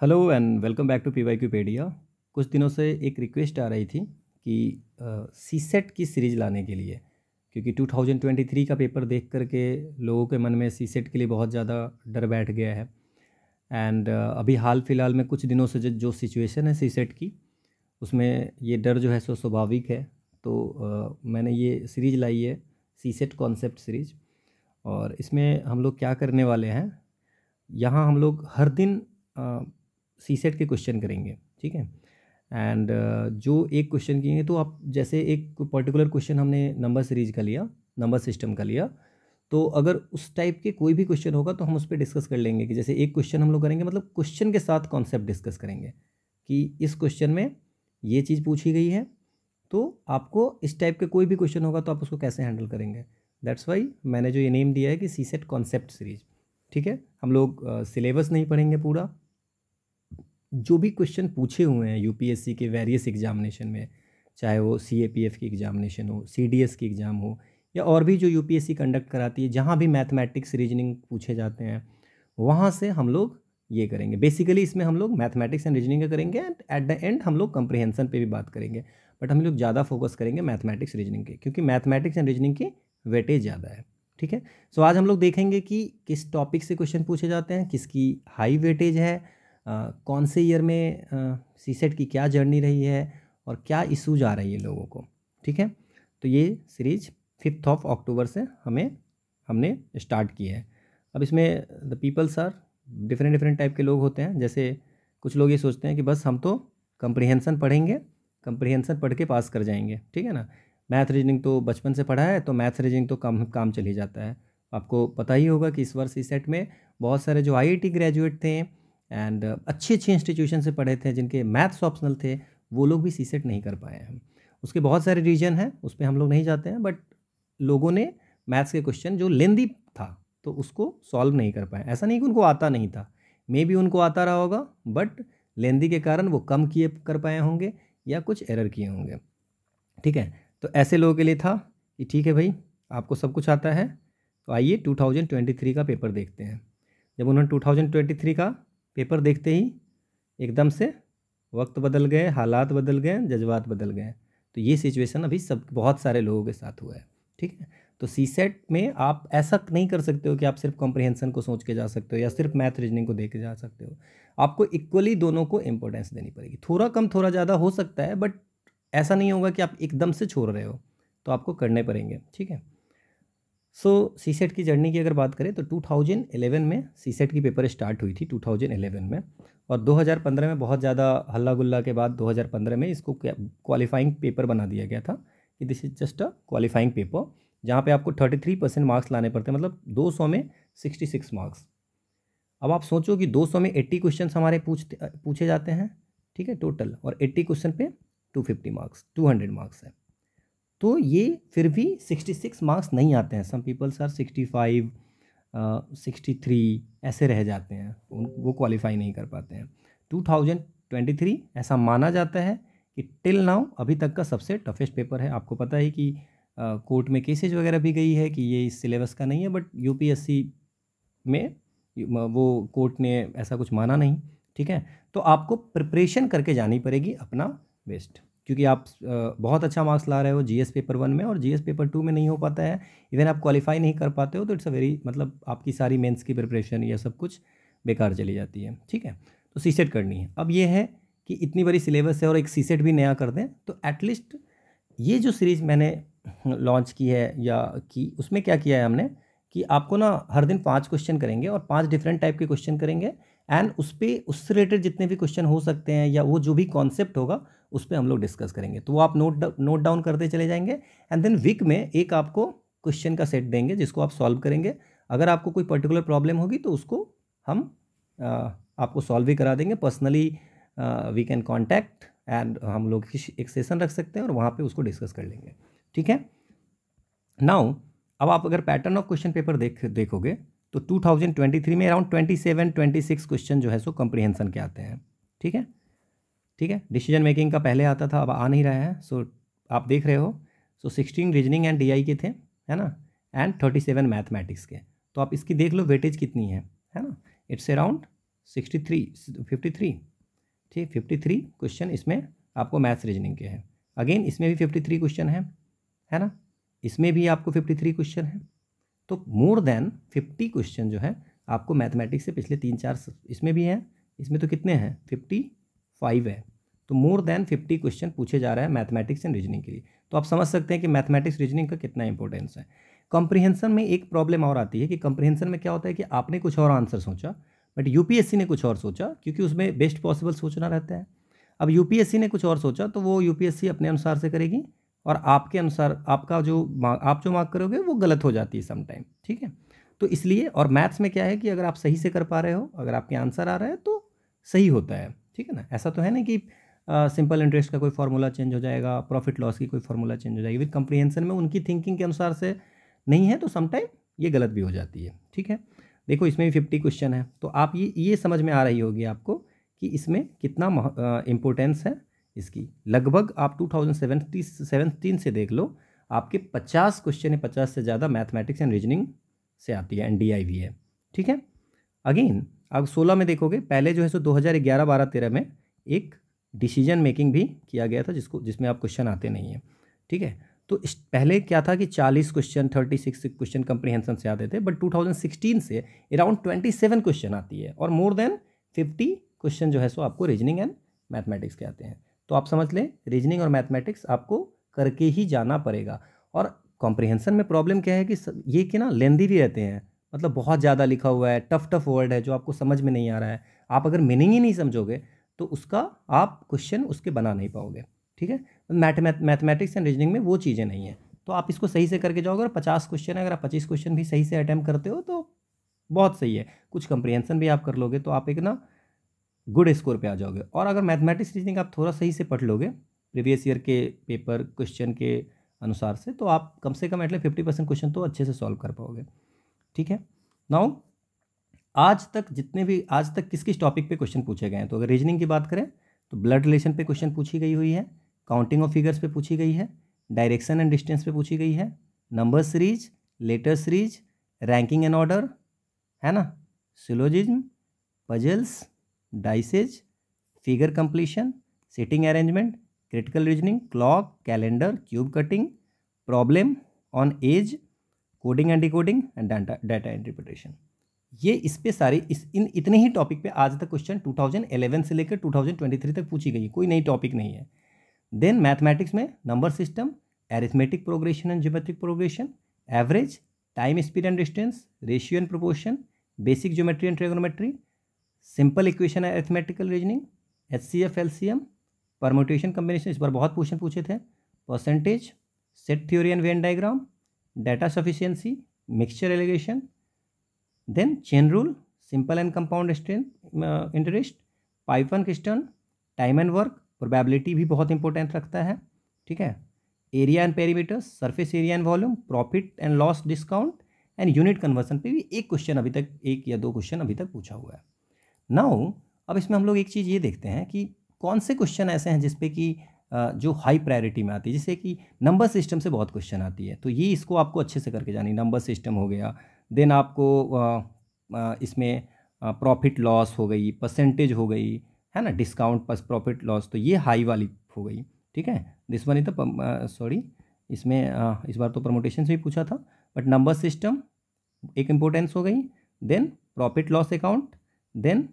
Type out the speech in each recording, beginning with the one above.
Hello and welcome back to PYQpedia. कुछ दिनों से एक रिक्वेस्ट आ रही थी कि सीसेट की सीरीज़ लाने के लिए, क्योंकि 2023 का पेपर देख करके लोगों के मन में सीसेट के लिए बहुत ज़्यादा डर बैठ गया है। एंड अभी हाल फिलहाल में कुछ दिनों से जो सिचुएशन है सीसेट की, उसमें ये डर जो है सो स्वाभाविक है। तो मैंने ये सीरीज़ लाई है, सीसेट कॉन्सेप्ट सीरीज़। और इसमें हम लोग क्या करने वाले हैं, यहाँ हम लोग हर दिन सीसेट के क्वेश्चन करेंगे, ठीक है। एंड जो एक क्वेश्चन किए तो आप जैसे एक पर्टिकुलर क्वेश्चन हमने नंबर सीरीज का लिया, नंबर सिस्टम का लिया, तो अगर उस टाइप के कोई भी क्वेश्चन होगा तो हम उस पर डिस्कस कर लेंगे कि जैसे एक क्वेश्चन हम लोग करेंगे, मतलब क्वेश्चन के साथ कॉन्सेप्ट डिस्कस करेंगे कि इस क्वेश्चन में ये चीज़ पूछी गई है, तो आपको इस टाइप के कोई भी क्वेश्चन होगा तो आप उसको कैसे हैंडल करेंगे। दैट्स वाई मैंने जो ये नेम दिया है कि सीसेट कॉन्सेप्ट सीरीज, ठीक है। हम लोग सिलेबस नहीं पढ़ेंगे पूरा, जो भी क्वेश्चन पूछे हुए हैं यूपीएससी के वेरियस एग्जामिनेशन में, चाहे वो सीएपीएफ की एग्जामिनेशन हो, सीडीएस की एग्ज़ाम हो, या और भी जो यूपीएससी कंडक्ट कराती है, जहाँ भी मैथमेटिक्स रीजनिंग पूछे जाते हैं, वहाँ से हम लोग ये करेंगे। बेसिकली इसमें हम लोग मैथमेटिक्स एंड रीजनिंग का करेंगे एंड एट द एंड हम लोग कंप्रीहेंशन पे भी बात करेंगे, बट हम लोग ज़्यादा फोकस करेंगे मैथमेटिक्स रीजनिंग के, क्योंकि मैथमेटिक्स एंड रीजनिंग की वेटेज ज़्यादा है, ठीक है। सो आज हम लोग देखेंगे कि किस टॉपिक से क्वेश्चन पूछे जाते हैं, किसकी हाई वेटेज है, कौन से ईयर में सीसेट की क्या जर्नी रही है और क्या इशूज आ रही है लोगों को, ठीक है। तो ये सीरीज 5 अक्टूबर से हमने स्टार्ट की है। अब इसमें the peoples are different different type के लोग होते हैं। जैसे कुछ लोग ये सोचते हैं कि बस हम तो कंप्रीहेंशन पढ़ेंगे, कंप्रीहेंशन पढ़ के पास कर जाएंगे, ठीक है ना। मैथ रीजनिंग तो बचपन से पढ़ा है, तो मैथ रीजनिंग तो काम चल ही जाता है। आपको पता ही होगा कि इस वर्ष सीसेट में बहुत सारे जो आईआईटी ग्रेजुएट थे एंड अच्छे अच्छे इंस्टीट्यूशन से पढ़े थे, जिनके मैथ्स ऑप्शनल थे, वो लोग भी सीसेट नहीं कर पाए हैं। उसके बहुत सारे रीजन हैं, उस पर हम लोग नहीं जाते हैं, बट लोगों ने मैथ्स के क्वेश्चन जो लेंदी था तो उसको सॉल्व नहीं कर पाए। ऐसा नहीं कि उनको आता नहीं था, मे बी उनको आता रहा होगा, बट लेंदी के कारण वो कम किए कर पाए होंगे या कुछ एरर किए होंगे, ठीक है। तो ऐसे लोगों के लिए था कि ठीक है भाई, आपको सब कुछ आता है, तो आइए 2023 का पेपर देखते हैं। जब उन्होंने 2023 का पेपर देखते ही एकदम से वक्त बदल गए, हालात बदल गए, जज्बात बदल गए। तो ये सिचुएशन अभी सब बहुत सारे लोगों के साथ हुआ है, ठीक है। तो सीसेट में आप ऐसा नहीं कर सकते हो कि आप सिर्फ कॉम्प्रिहेंशन को सोच के जा सकते हो या सिर्फ मैथ रीजनिंग को देख के जा सकते हो। आपको इक्वली दोनों को इंपॉर्टेंस देनी पड़ेगी। थोड़ा कम थोड़ा ज़्यादा हो सकता है, बट ऐसा नहीं होगा कि आप एकदम से छोड़ रहे हो, तो आपको करने पड़ेंगे, ठीक है। सो सीसेट की जर्नी की अगर बात करें तो 2011 में सीसेट की पेपर स्टार्ट हुई थी, 2011 में। और 2015 में बहुत ज़्यादा हल्ला गुल्ला के बाद 2015 में इसको क्वालिफाइंग पेपर बना दिया गया था कि this is just a qualifying paper, जहाँ पे आपको 33% मार्क्स लाने पड़ते हैं, मतलब 200 में 66 मार्क्स। अब आप सोचो कि 200 में 80 क्वेश्चन हमारे पूछे जाते हैं, ठीक है, टोटल, और 80 क्वेश्चन पे 250 मार्क्स, 200 मार्क्स है। तो ये फिर भी 66 मार्क्स नहीं आते हैं। सम पीपल्स आर 65, 63 ऐसे रह जाते हैं, वो क्वालिफाई नहीं कर पाते हैं। 2023 ऐसा माना जाता है कि टिल नाउ अभी तक का सबसे टफेस्ट पेपर है। आपको पता है कि कोर्ट में केसेज वगैरह भी गई है कि ये इस सिलेबस का नहीं है, बट यूपीएससी में वो कोर्ट ने ऐसा कुछ माना नहीं, ठीक है। तो आपको प्रिपरेशन करके जानी पड़ेगी अपना बेस्ट, क्योंकि आप बहुत अच्छा मार्क्स ला रहे हो जीएस पेपर 1 में और जीएस पेपर 2 में नहीं हो पाता है, इवन आप क्वालिफाई नहीं कर पाते हो, तो इट्स अ वेरी, मतलब आपकी सारी मेंस की प्रिपरेशन ये सब कुछ बेकार चली जाती है, ठीक है। तो सीसेट करनी है। अब ये है कि इतनी बड़ी सिलेबस है और एक सीसेट भी नया कर दें, तो एटलीस्ट ये जो सीरीज़ मैंने लॉन्च की है या की, उसमें क्या किया है हमने कि आपको ना हर दिन 5 क्वेश्चन करेंगे और 5 डिफरेंट टाइप के क्वेश्चन करेंगे, एंड उस पर उससे रिलेटेड जितने भी क्वेश्चन हो सकते हैं या वो जो भी कॉन्सेप्ट होगा उस पर हम लोग डिस्कस करेंगे। तो वो आप नोट डाउन करते चले जाएंगे, एंड देन वीक में एक आपको क्वेश्चन का सेट देंगे जिसको आप सॉल्व करेंगे। अगर आपको कोई पर्टिकुलर प्रॉब्लम होगी तो उसको हम आपको सॉल्व भी करा देंगे personally. We can contact and हम लोग एक सेशन रख सकते हैं और वहाँ पे उसको डिस्कस कर लेंगे, ठीक है। नाउ अब आप अगर पैटर्न ऑफ क्वेश्चन पेपर देखोगे तो 2023 में अराउंड 27-26 क्वेश्चन जो है सो कंप्रीहेंशन के आते हैं, ठीक है, ठीक है। डिसीजन मेकिंग का पहले आता था, अब आ नहीं रहा है। सो आप देख रहे हो, सो 16 रीजनिंग एंड डीआई के थे, है ना, एंड 37 मैथमेटिक्स के। तो आप इसकी देख लो वेटेज कितनी है ना, इट्स अराउंड 53, ठीक, 53 क्वेश्चन इसमें आपको मैथ्स रीजनिंग के हैं। अगेन इसमें भी 53 क्वेश्चन है ना, इसमें भी आपको 53 क्वेश्चन है। तो मोर देन 50 क्वेश्चन जो है आपको मैथमेटिक्स से पिछले 3-4 इसमें भी हैं, इसमें तो कितने हैं 55 है। तो मोर देन 50 क्वेश्चन पूछे जा रहा है मैथमेटिक्स एंड रीजनिंग के लिए। तो आप समझ सकते हैं कि मैथमेटिक्स रीजनिंग का कितना इंपॉर्टेंस है। कॉम्प्रिहेंशन में एक प्रॉब्लम और आती है कि कॉम्प्रिहेंशन में क्या होता है कि आपने कुछ और आंसर सोचा बट यूपीएससी ने कुछ और सोचा, क्योंकि उसमें बेस्ट पॉसिबल सोचना रहता है। अब यूपीएससी ने कुछ और सोचा तो वो यूपीएससी अपने अनुसार से करेगी और आपके अनुसार आपका जो आप जो मार्क करोगे वो गलत हो जाती है सम टाइम, ठीक है। तो इसलिए, और मैथ्स में क्या है कि अगर आप सही से कर पा रहे हो, अगर आपके आंसर आ रहा है तो सही होता है, ठीक है ना। ऐसा तो है ना कि सिंपल इंटरेस्ट का कोई फार्मूला चेंज हो जाएगा, प्रॉफिट लॉस की कोई फार्मूला चेंज हो जाएगी, विद कंप्रीहेंशन में उनकी थिंकिंग के अनुसार से नहीं है तो सम टाइम ये गलत भी हो जाती है, ठीक है। देखो इसमें भी 50 क्वेश्चन है, तो आप ये समझ में आ रही होगी आपको कि इसमें कितना इम्पोर्टेंस है इसकी। लगभग आप 2017 से देख लो, आपके 50 क्वेश्चन है, 50 से ज़्यादा मैथमेटिक्स एंड रीजनिंग से आती है, एनडीआई भी है, ठीक है। अगेन अब 16 में देखोगे, पहले जो है सो 2011, 12, 13 में एक डिसीजन मेकिंग भी किया गया था जिसमें आप क्वेश्चन आते नहीं हैं, ठीक है। तो पहले क्या था कि 40 क्वेश्चन, 36 क्वेश्चन कंप्रीहेंशन से आते थे, बट 2016 से अराउंड 27 क्वेश्चन आती है और मोर देन 50 क्वेश्चन जो है सो आपको रीजनिंग एंड मैथमेटिक्स के आते हैं। तो आप समझ लें रीजनिंग और मैथमेटिक्स आपको करके ही जाना पड़ेगा। और कॉम्प्रिहेंशन में प्रॉब्लम क्या है कि ये कि ना लेंदी भी रहते हैं, मतलब बहुत ज़्यादा लिखा हुआ है, टफ वर्ड है जो आपको समझ में नहीं आ रहा है, आप अगर मीनिंग ही नहीं समझोगे तो उसका आप क्वेश्चन उसके बना नहीं पाओगे, ठीक है। मैथमेटिक्स एंड रीजनिंग में वो चीज़ें नहीं है, तो आप इसको सही से करके जाओगे। और 50 क्वेश्चन है, अगर आप 25 क्वेश्चन भी सही से अटैम्प्ट करते हो तो बहुत सही है। कुछ कंप्रीहेंशन भी आप कर लोगे तो आप एक ना गुड स्कोर पे आ जाओगे। और अगर मैथमेटिक्स रीजनिंग आप थोड़ा सही से पढ़ लोगे प्रीवियस ईयर के पेपर क्वेश्चन के अनुसार से, तो आप कम से कम एटलीस्ट 50% क्वेश्चन तो अच्छे से सॉल्व कर पाओगे, ठीक है। नाउ आज तक किस किस टॉपिक पे क्वेश्चन पूछे गए हैं, तो अगर रीजनिंग की बात करें तो ब्लड रिलेशन पे क्वेश्चन पूछी गई हुई है, काउंटिंग ऑफ फिगर्स पे पूछी गई है, डायरेक्शन एंड डिस्टेंस पे पूछी गई है, number series, letter series, ranking and order, है ना, syllogism, puzzles, dices, figure completion, sitting arrangement, critical reasoning, clock, calendar, cube cutting, problem on age, coding and decoding and data interpretation. ये इस पे सारी इन इतने ही टॉपिक पे आज तक क्वेश्चन 2011 से लेकर 2023 तक पूछी गई, कोई नई टॉपिक नहीं है। देन मैथमेटिक्स में number system, arithmetic progression and geometric progression, average, time speed and distance, ratio and proportion, basic geometry and trigonometry, simple equation and arithmetical reasoning, HCF, LCM, permutation combination, इस बार बहुत question पूछे थे, percentage, set theory and Venn diagram, data sufficiency, mixture alligation, then chain rule, simple and compound interest, python question, time and work, probability भी बहुत important रखता है, ठीक है, area and perimeters, surface area and volume, profit and loss discount and unit conversion पे भी एक question अभी तक, एक या दो क्वेश्चन अभी तक पूछा हुआ है। नाउ अब इसमें हम लोग एक चीज़ ये देखते हैं कि कौन से क्वेश्चन ऐसे हैं जिसपे कि जो हाई प्रायोरिटी में आती है, जैसे कि नंबर सिस्टम से बहुत क्वेश्चन आती है, तो ये इसको आपको अच्छे से करके जानी, नंबर सिस्टम हो गया, देन आपको इसमें प्रॉफिट लॉस हो गई, परसेंटेज हो गई, है ना, डिस्काउंट प्लस प्रॉफिट लॉस, तो ये हाई वाली हो गई, ठीक है। This one is the sorry, इसमें इस बार तो परमुटेशन से भी पूछा था, बट नंबर सिस्टम एक इम्पोर्टेंस हो गई, देन प्रॉफिट लॉस अकाउंट, देन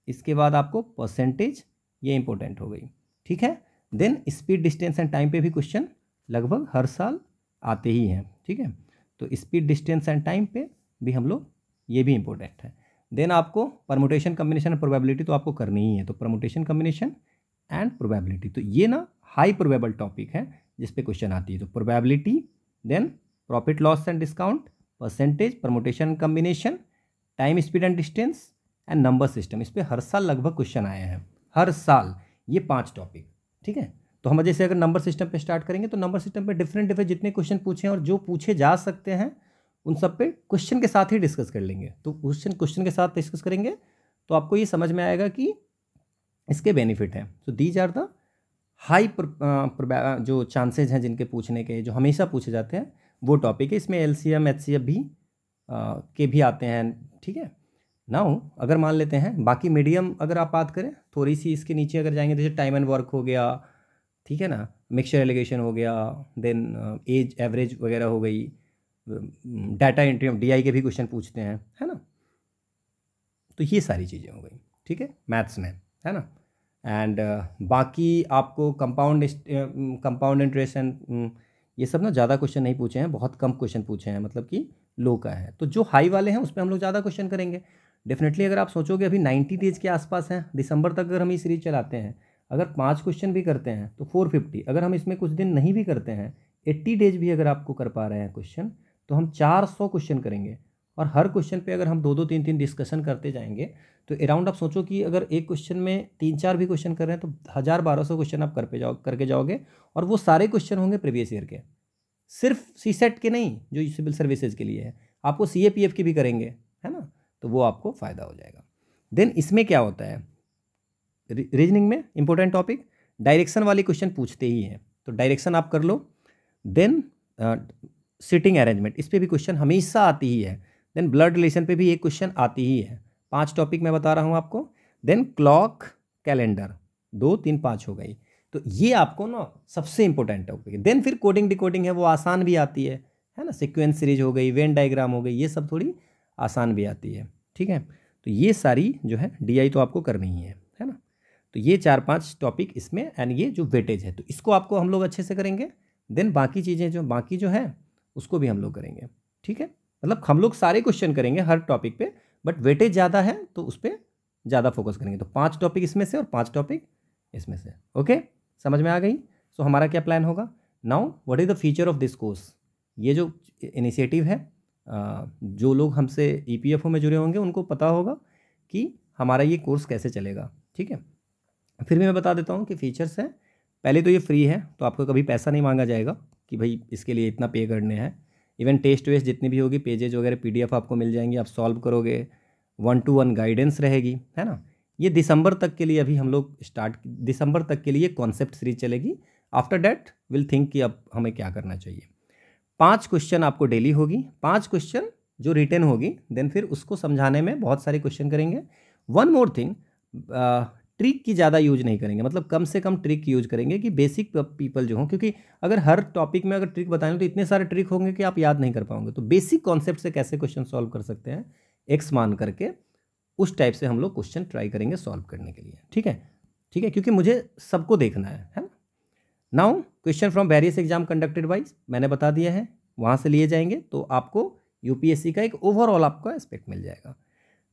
इसके बाद आपको परसेंटेज, ये इंपॉर्टेंट हो गई, ठीक है। Then speed, distance and time पे भी क्वेश्चन लगभग हर साल आते ही हैं, ठीक है। तो स्पीड, डिस्टेंस एंड टाइम पे भी हम लोग, ये भी इंपॉर्टेंट है। देन आपको परमुटेशन कम्बिनेशन एंड प्रोबेबिलिटी तो आपको करनी ही है, तो परमुटेशन कम्बिनेशन एंड प्रोबेबिलिटी, तो ये ना हाई प्रोबेबल टॉपिक है जिस पे क्वेश्चन आती है। तो probability, then profit loss and discount, percentage, permutation combination, time speed and distance and number system, इस पर हर साल लगभग क्वेश्चन आए हैं, हर साल ये 5 टॉपिक, ठीक है। तो हम जैसे अगर नंबर सिस्टम पे स्टार्ट करेंगे तो नंबर सिस्टम पे डिफरेंट जितने क्वेश्चन पूछे हैं और जो पूछे जा सकते हैं उन सब पे क्वेश्चन के साथ ही डिस्कस कर लेंगे। तो क्वेश्चन के साथ डिस्कस करेंगे तो आपको ये समझ में आएगा कि इसके बेनिफिट हैं। So these are the high जो चांसेज हैं जिनके पूछने के, जो हमेशा पूछे जाते हैं, वो टॉपिक है। इसमें LCM, HCF भी के भी आते हैं, ठीक है। नाउ अगर मान लेते हैं बाकी मीडियम अगर आप बात करें, थोड़ी सी इसके नीचे अगर जाएंगे, जैसे टाइम एंड वर्क हो गया, ठीक है ना, मिक्सचर एलिगेशन हो गया, देन एज एवरेज वगैरह हो गई, डाटा एंट्री डीआई के भी क्वेश्चन पूछते हैं, है ना। तो ये सारी चीज़ें हो गई, ठीक है, मैथ्स में, है ना। एंड बाकी आपको कंपाउंड इंटरेस्ट एंड ये सब ना ज़्यादा क्वेश्चन नहीं पूछे हैं, बहुत कम क्वेश्चन पूछे हैं, मतलब कि लो का है। तो जो हाई वाले हैं उस पर हम लोग ज़्यादा क्वेश्चन करेंगे डेफिनेटली। अगर आप सोचोगे अभी 90 डेज के आसपास हैं, दिसंबर तक अगर हम ये सीरीज चलाते हैं, अगर 5 क्वेश्चन भी करते हैं तो 450, अगर हम इसमें कुछ दिन नहीं भी करते हैं, 80 डेज भी अगर आपको कर पा रहे हैं क्वेश्चन, तो हम 400 क्वेश्चन करेंगे। और हर क्वेश्चन पे अगर हम 2-2 3-3 डिस्कशन करते जाएंगे तो अराउंड आप सोचो कि अगर एक क्वेश्चन में 3-4 भी क्वेश्चन कर रहे हैं तो 1000-1200 क्वेश्चन आप करके जाओगे। और वो सारे क्वेश्चन होंगे प्रीवियस ईयर के, सिर्फ सीसेट के नहीं जो सिविल सर्विसेज के लिए है, आपको सीएपीएफ की भी करेंगे, है ना। तो वो आपको फ़ायदा हो जाएगा। देन इसमें क्या होता है, रीजनिंग में इंपॉर्टेंट टॉपिक डायरेक्शन वाले क्वेश्चन पूछते ही हैं, तो डायरेक्शन आप कर लो। देन सिटिंग अरेंजमेंट, इस पर भी क्वेश्चन हमेशा आती ही है। देन ब्लड रिलेशन पे भी एक क्वेश्चन आती ही है। 5 टॉपिक मैं बता रहा हूँ आपको। देन क्लॉक कैलेंडर 2 3 5 हो गई। तो ये आपको ना सबसे इंपॉर्टेंट टॉपिक है। देन फिर कोडिंग डिकोडिंग है, वो आसान भी आती है ना। सीक्वेंस सीरीज हो गई, वेन डायग्राम हो गई, ये सब थोड़ी आसान भी आती है, ठीक है। तो ये सारी जो है डीआई तो आपको करनी ही है ना। तो ये 4-5 टॉपिक इसमें, एंड ये जो वेटेज है तो इसको आपको हम लोग अच्छे से करेंगे। देन बाकी चीज़ें जो बाकी जो है उसको भी हम लोग करेंगे, ठीक है। मतलब हम लोग सारे क्वेश्चन करेंगे हर टॉपिक पे, बट वेटेज ज़्यादा है तो उस पर ज़्यादा फोकस करेंगे। तो 5 टॉपिक इसमें से और 5 टॉपिक इसमें से, ओके, समझ में आ गई। सो हमारा क्या प्लान होगा now, what is the feature of this course. ये जो इनिशिएटिव है, जो लोग हमसे ईपीएफओ में जुड़े होंगे उनको पता होगा कि हमारा ये कोर्स कैसे चलेगा, ठीक है। फिर भी मैं बता देता हूँ कि फीचर्स हैं। पहले तो ये फ्री है, तो आपको कभी पैसा नहीं मांगा जाएगा कि भाई इसके लिए इतना पे करने हैं। इवन टेस्ट वेस्ट जितनी भी होगी, पेजेज वगैरह पीडीएफ आपको मिल जाएंगी, आप सॉल्व करोगे, 1-to-1 गाइडेंस रहेगी, है ना। ये दिसंबर तक के लिए अभी हम लोग दिसंबर तक के लिए कॉन्सेप्ट सीरीज चलेगी। आफ्टर डैट विल थिंक कि अब हमें क्या करना चाहिए। 5 क्वेश्चन आपको डेली होगी, 5 क्वेश्चन जो रिटन होगी, देन फिर उसको समझाने में बहुत सारे क्वेश्चन करेंगे। वन मोर थिंग, ट्रिक की ज़्यादा यूज नहीं करेंगे, मतलब कम से कम ट्रिक यूज करेंगे कि बेसिक पीपल जो हों, क्योंकि अगर हर टॉपिक में अगर ट्रिक बताएं तो इतने सारे ट्रिक होंगे कि आप याद नहीं कर पाओगे। तो बेसिक कॉन्सेप्ट से कैसे क्वेश्चन सॉल्व कर सकते हैं एक्स मान करके, उस टाइप से हम लोग क्वेश्चन ट्राई करेंगे सॉल्व करने के लिए, ठीक है, ठीक है, क्योंकि मुझे सबको देखना है ना। Now question from various exam conducted wise मैंने बता दिया है, वहाँ से लिए जाएंगे तो आपको यूपीएससी का एक ओवरऑल आपका एस्पेक्ट मिल जाएगा।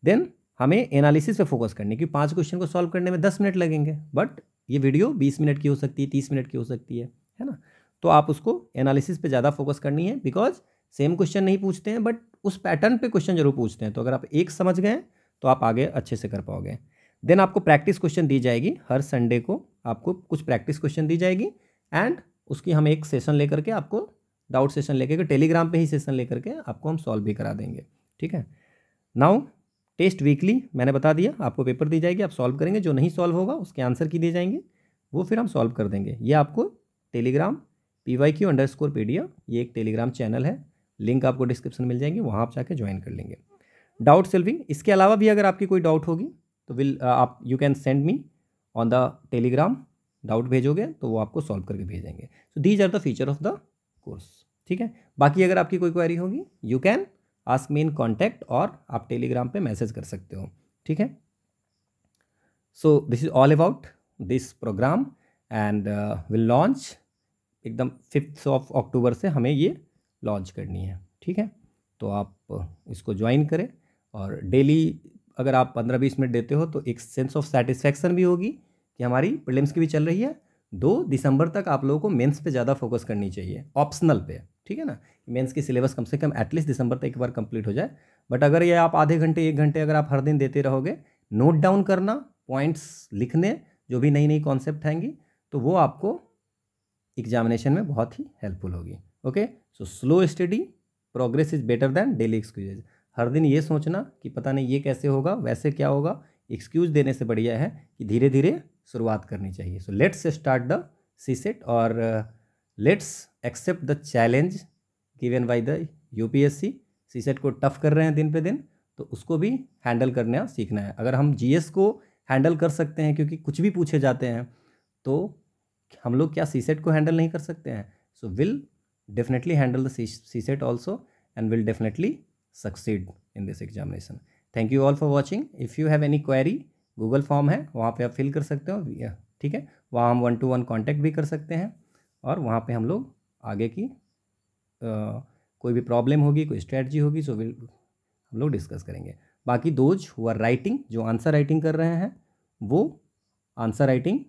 देन हमें एनालिसिस पे फोकस करने की, 5 क्वेश्चन को सॉल्व करने में 10 मिनट लगेंगे, बट ये वीडियो 20 मिनट की हो सकती है, 30 मिनट की हो सकती है ना। तो आप उसको एनालिसिस पे ज़्यादा फोकस करनी है, बिकॉज सेम क्वेश्चन नहीं पूछते हैं, बट उस पैटर्न पे क्वेश्चन जरूर पूछते हैं। तो अगर आप एक समझ गए तो आप आगे अच्छे से कर पाओगे। देन आपको प्रैक्टिस क्वेश्चन दी जाएगी, हर संडे को आपको कुछ प्रैक्टिस क्वेश्चन दी जाएगी, एंड उसकी हम एक सेशन लेकर के आपको डाउट सेशन लेकर के टेलीग्राम पे ही सेशन लेकर के आपको हम सॉल्व भी करा देंगे, ठीक है। नाउ टेस्ट वीकली मैंने बता दिया, आपको पेपर दी जाएगी, आप सॉल्व करेंगे, जो नहीं सॉल्व होगा उसके आंसर की दिए जाएंगे, वो फिर हम सॉल्व कर देंगे। ये आपको टेलीग्राम PYQ_Pedia, ये एक टेलीग्राम चैनल है, लिंक आपको डिस्क्रिप्शन मिल जाएंगे, वहाँ आप जाके ज्वाइन कर लेंगे। डाउट सॉल्विंग, इसके अलावा भी अगर आपकी कोई डाउट होगी तो आप you can send me on the Telegram, doubt भेजोगे तो वो आपको सॉल्व करके भेजेंगे। So these are the feature of the course, ठीक है। बाकी अगर आपकी कोई क्वेरी होगी you can ask me in contact, और आप टेलीग्राम पे मैसेज कर सकते हो, ठीक है। So this is all about this program, and will launch एकदम 5 अक्टूबर से हमें ये लॉन्च करनी है, ठीक है। तो आप इसको ज्वाइन करें, और डेली अगर आप 15-20 मिनट देते हो तो एक सेंस ऑफ सेटिस्फैक्शन भी होगी कि हमारी प्रीलिम्स की भी चल रही है। 2 दिसंबर तक आप लोगों को मेंस पे ज़्यादा फोकस करनी चाहिए, ऑप्शनल पे, ठीक है ना। मेंस की सिलेबस कम से कम एटलीस्ट दिसंबर तक एक बार कंप्लीट हो जाए। बट अगर ये आप आधे घंटे 1 घंटे अगर आप हर दिन देते रहोगे, नोट डाउन करना, पॉइंट्स लिखने, जो भी नई नई कॉन्सेप्ट आएंगी, तो वो आपको एग्जामिनेशन में बहुत ही हेल्पफुल होगी, okay. So slow study, progress is better than daily excuses. हर दिन ये सोचना कि पता नहीं ये कैसे होगा, वैसे क्या होगा, एक्सक्यूज देने से बढ़िया है कि धीरे धीरे शुरुआत करनी चाहिए। So let's start the CSAT, और let's accept the challenge given by the UPSC. CSAT को टफ कर रहे हैं दिन पे दिन, तो उसको भी हैंडल करना सीखना है। अगर हम जीएस को हैंडल कर सकते हैं क्योंकि कुछ भी पूछे जाते हैं, तो हम लोग क्या सीसेट को हैंडल नहीं कर सकते हैं? So will definitely handle the CSAT also and will definitely succeed in this examination. Thank you all for watching. If you have any query, Google form है, वहाँ पे आप फिल कर सकते हो, ठीक है। वहाँ हम 1-to-1 कॉन्टैक्ट भी कर सकते हैं और वहाँ पे हम लोग आगे की कोई भी प्रॉब्लम होगी, कोई स्ट्रेटजी होगी, सो विल हम लोग डिस्कस करेंगे। बाकी दोज हु आर राइटिंग, जो आंसर राइटिंग कर रहे हैं वो आंसर राइटिंग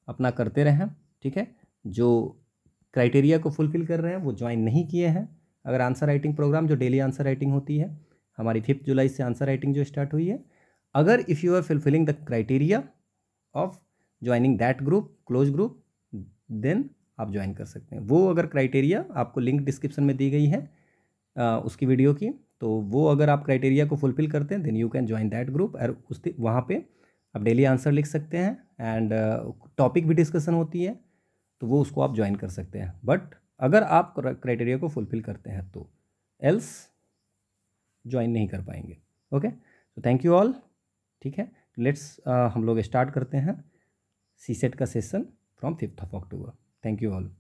अपना करते रहें, ठीक है। जो क्राइटेरिया को फुलफिल कर रहे हैं वो ज्वाइन नहीं किए हैं, अगर आंसर राइटिंग प्रोग्राम जो डेली आंसर राइटिंग होती है, हमारी 5 जुलाई से आंसर राइटिंग जो स्टार्ट हुई है, अगर if you are fulfilling the criteria of joining that group, close group, then आप ज्वाइन कर सकते हैं। वो अगर क्राइटेरिया, आपको लिंक डिस्क्रिप्शन में दी गई है उसकी वीडियो की, तो वो अगर आप क्राइटेरिया को फुलफिल करते हैं then you can join that group. और उस वहाँ पे आप डेली आंसर लिख सकते हैं एंड टॉपिक भी डिस्कशन होती है, तो वो उसको आप ज्वाइन कर सकते हैं। बट अगर आप क्राइटेरिया को फुलफिल करते हैं तो एल्स ज्वाइन नहीं कर पाएंगे। ओके, तो थैंक यू ऑल, ठीक है। लेट्स हम लोग स्टार्ट करते हैं सीसेट का session from 5th of October। Thank you all.